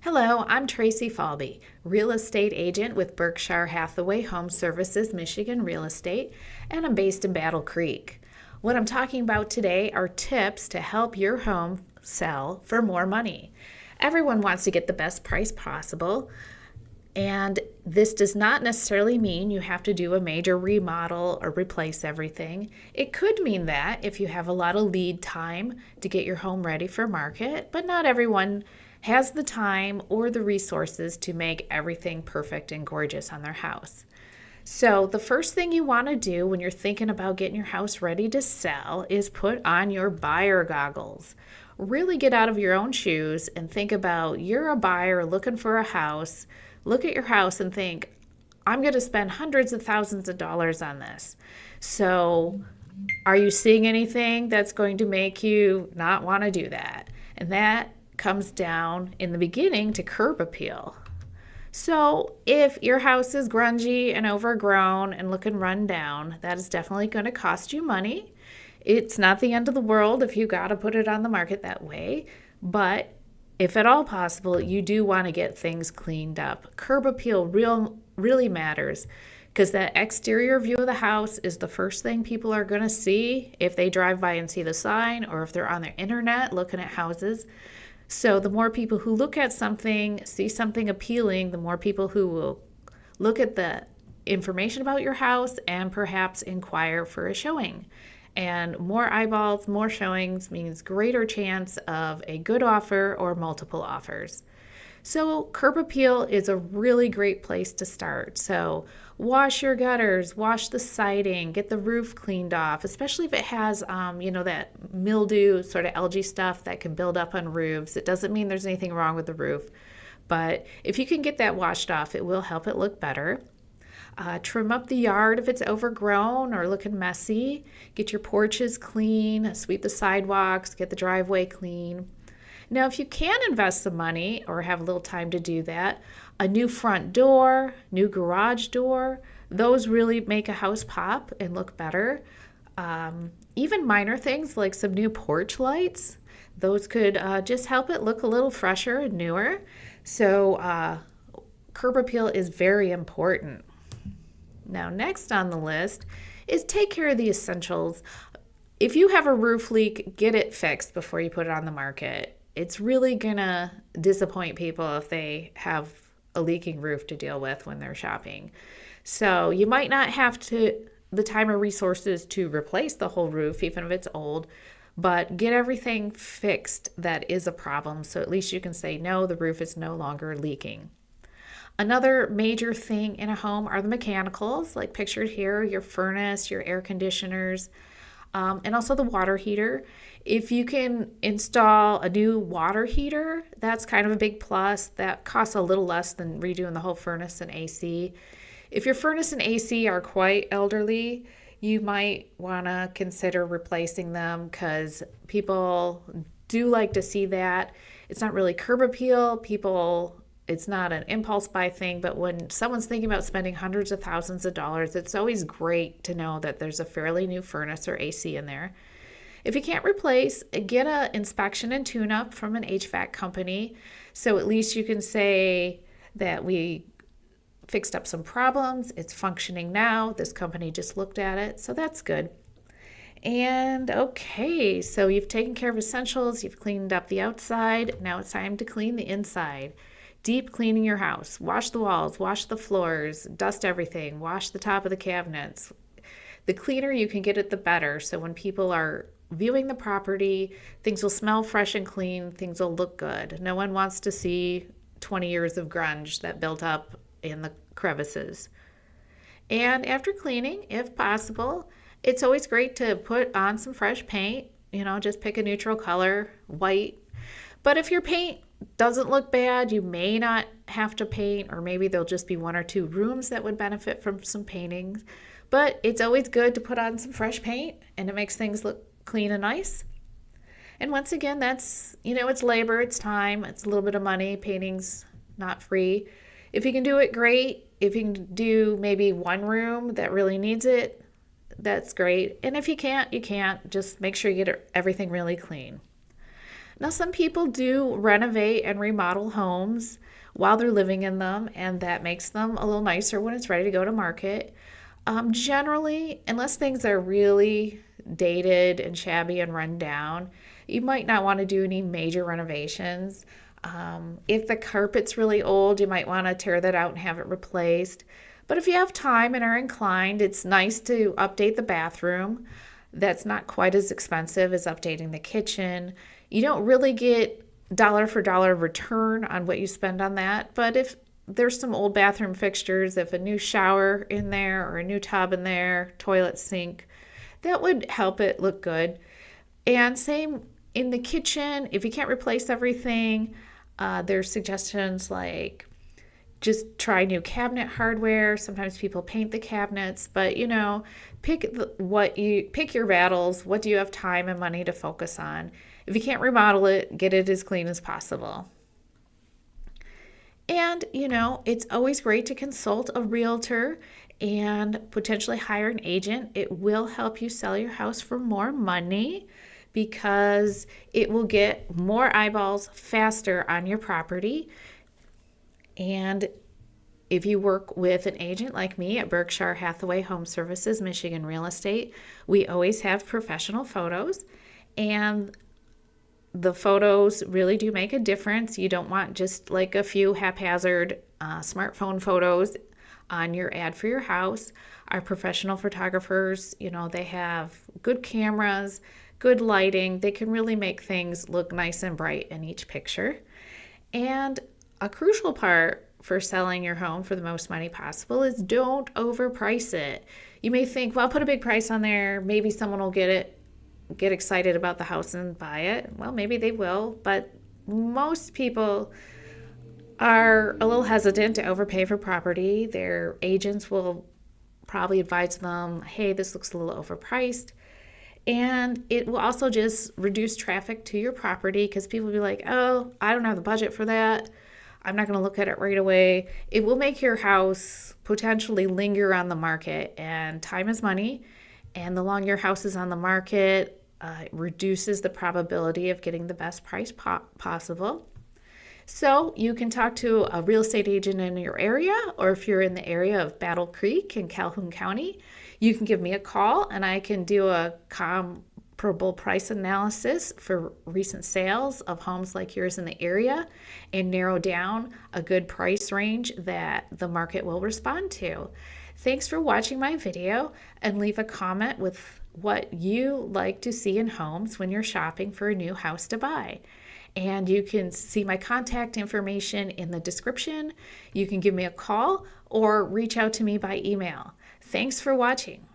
Hello, I'm Tracy Falby, real estate agent with Berkshire Hathaway Home Services, Michigan Real Estate, and I'm based in Battle Creek. What I'm talking about today are tips to help your home sell for more money. Everyone wants to get the best price possible, and this does not necessarily mean you have to do a major remodel or replace everything. It could mean that if you have a lot of lead time to get your home ready for market, but not everyone has the time or the resources to make everything perfect and gorgeous on their house. So, the first thing you want to do when you're thinking about getting your house ready to sell is put on your buyer goggles. Really get out of your own shoes and think about you're a buyer looking for a house. Look at your house and think, I'm going to spend hundreds of thousands of dollars on this. So, are you seeing anything that's going to make you not want to do that? And that comes down in the beginning to curb appeal. So if your house is grungy and overgrown and looking run down, that is definitely going to cost you money. It's not the end of the world if you got to put it on the market that way, but if at all possible, you do want to get things cleaned up. Curb appeal really matters because that exterior view of the house is the first thing people are going to see if they drive by and see the sign or if they're on their internet looking at houses. So the more people who look at something, see something appealing, the more people who will look at the information about your house and perhaps inquire for a showing. And more eyeballs, more showings means greater chance of a good offer or multiple offers. So curb appeal is a really great place to start. So wash your gutters, wash the siding, get the roof cleaned off, especially if it has, that mildew sort of algae stuff that can build up on roofs. It doesn't mean there's anything wrong with the roof, but if you can get that washed off, it will help it look better. Trim up the yard if it's overgrown or looking messy. Get your porches clean, sweep the sidewalks, get the driveway clean. Now, if you can invest some money or have a little time to do that, a new front door, new garage door, those really make a house pop and look better. Even minor things like some new porch lights, those could just help it look a little fresher and newer. So curb appeal is very important. Now, next on the list is take care of the essentials. If you have a roof leak, get it fixed before you put it on the market. It's really gonna disappoint people if they have a leaking roof to deal with when they're shopping. So you might not have the time or resources to replace the whole roof, even if it's old, but get everything fixed that is a problem. So at least you can say, no, the roof is no longer leaking. Another major thing in a home are the mechanicals, like pictured here, your furnace, your air conditioners, and also the water heater. If you can install a new water heater, that's kind of a big plus. That costs a little less than redoing the whole furnace and AC. If your furnace and AC are quite elderly, you might want to consider replacing them because people do like to see that. It's not really curb appeal. It's not an impulse buy thing, but when someone's thinking about spending hundreds of thousands of dollars, it's always great to know that there's a fairly new furnace or AC in there. If you can't replace, get an inspection and tune-up from an HVAC company, so at least you can say that we fixed up some problems, it's functioning now, this company just looked at it, so that's good. And okay, so you've taken care of essentials, you've cleaned up the outside, now it's time to clean the inside. Deep cleaning your house. Wash the walls, wash the floors, dust everything, wash the top of the cabinets. The cleaner you can get it, the better. So when people are viewing the property, things will smell fresh and clean, things will look good. No one wants to see 20 years of grunge that built up in the crevices. And after cleaning, if possible, it's always great to put on some fresh paint. Just pick a neutral color, white. But if your paint doesn't look bad, you may not have to paint, or maybe there'll just be one or two rooms that would benefit from some paintings. But it's always good to put on some fresh paint, and it makes things look clean and nice. And once again, that's, it's labor, it's time, it's a little bit of money. Painting's not free. If you can do it, great. If you can do maybe one room that really needs it, that's great. And if you can't, you can't. Just make sure you get everything really clean. Now, some people do renovate and remodel homes while they're living in them, and that makes them a little nicer when it's ready to go to market. Generally, unless things are really dated and shabby and run down, you might not want to do any major renovations. If the carpet's really old, you might want to tear that out and have it replaced. But if you have time and are inclined, it's nice to update the bathroom. That's not quite as expensive as updating the kitchen. You don't really get dollar for dollar return on what you spend on that, but if there's some old bathroom fixtures, if a new shower in there or a new tub in there, toilet, sink, that would help it look good. And same in the kitchen, if you can't replace everything, there's suggestions like just try new cabinet hardware. Sometimes people paint the cabinets, but pick your battles. What do you have time and money to focus on? If you can't remodel it, get it as clean as possible. And, it's always great to consult a realtor and potentially hire an agent. It will help you sell your house for more money because it will get more eyeballs faster on your property. And if you work with an agent like me at Berkshire Hathaway Home Services, Michigan Real Estate, we always have professional photos, and the photos really do make a difference. You don't want just like a few haphazard smartphone photos on your ad for your house. Our professional photographers, they have good cameras, good lighting. They can really make things look nice and bright in each picture. And a crucial part for selling your home for the most money possible is don't overprice it. You may think, well, I'll put a big price on there. Maybe someone will get excited about the house and buy it. Well, maybe they will, but most people are a little hesitant to overpay for property. Their agents will probably advise them, hey, this looks a little overpriced. And it will also just reduce traffic to your property because people will be like, oh, I don't have the budget for that. I'm not going to look at it right away. It will make your house potentially linger on the market, and time is money. And the longer your house is on the market, it reduces the probability of getting the best price possible. So you can talk to a real estate agent in your area, or if you're in the area of Battle Creek in Calhoun County, you can give me a call and I can do a comparable price analysis for recent sales of homes like yours in the area and narrow down a good price range that the market will respond to. Thanks for watching my video, and leave a comment with what you like to see in homes when you're shopping for a new house to buy. And you can see my contact information in the description. You can give me a call or reach out to me by email. Thanks for watching.